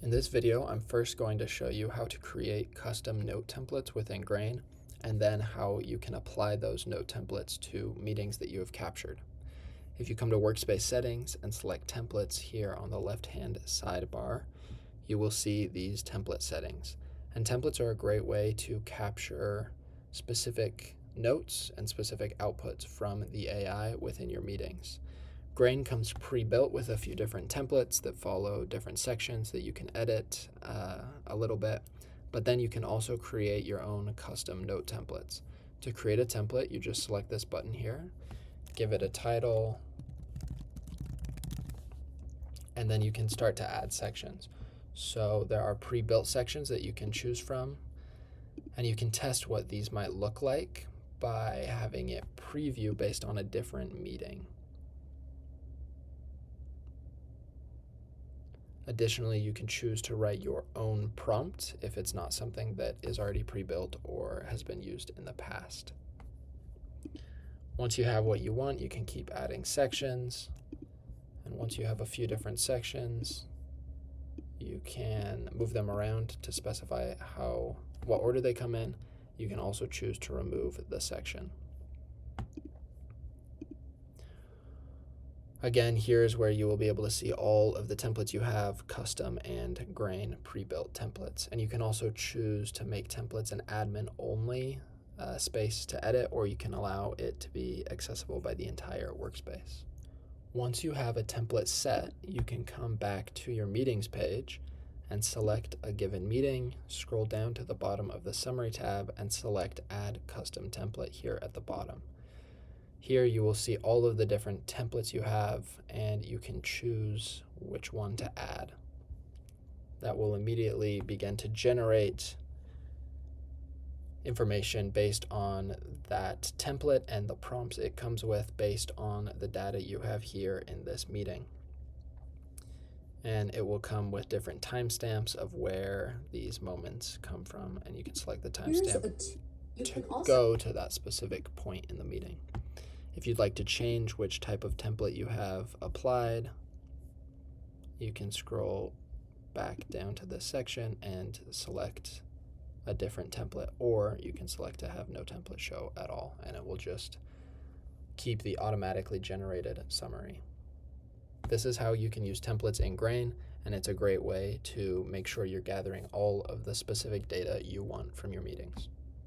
In this video, I'm first going to show you how to create custom note templates within Grain, and then how you can apply those note templates to meetings that you have captured. If you come to Workspace Settings and select Templates here on the left-hand sidebar, you will see these template settings. And templates are a great way to capture specific notes and specific outputs from the AI within your meetings. Grain comes pre-built with a few different templates that follow different sections that you can edit a little bit, but then you can also create your own custom note templates. To create a template, you just select this button here, give it a title, and then you can start to add sections. So there are pre-built sections that you can choose from, and you can test what these might look like by having it preview based on a different meeting. Additionally, you can choose to write your own prompt if it's not something that is already pre-built or has been used in the past. Once you have what you want, you can keep adding sections. And once you have a few different sections, you can move them around to specify what order they come in. You can also choose to remove the section. Again, here's where you will be able to see all of the templates you have, custom and Grain pre-built templates. And you can also choose to make templates an admin only space to edit, or you can allow it to be accessible by the entire workspace. Once you have a template set, you can come back to your meetings page and select a given meeting, scroll down to the bottom of the summary tab and select Add Custom Template here at the bottom. Here you will see all of the different templates you have, and you can choose which one to add. That will immediately begin to generate information based on that template and the prompts it comes with based on the data you have here in this meeting. And it will come with different timestamps of where these moments come from, and you can select the timestamp to go to that specific point in the meeting. If you'd like to change which type of template you have applied, you can scroll back down to this section and select a different template, or you can select to have no template show at all, and it will just keep the automatically generated summary. This is how you can use templates in Grain, and it's a great way to make sure you're gathering all of the specific data you want from your meetings.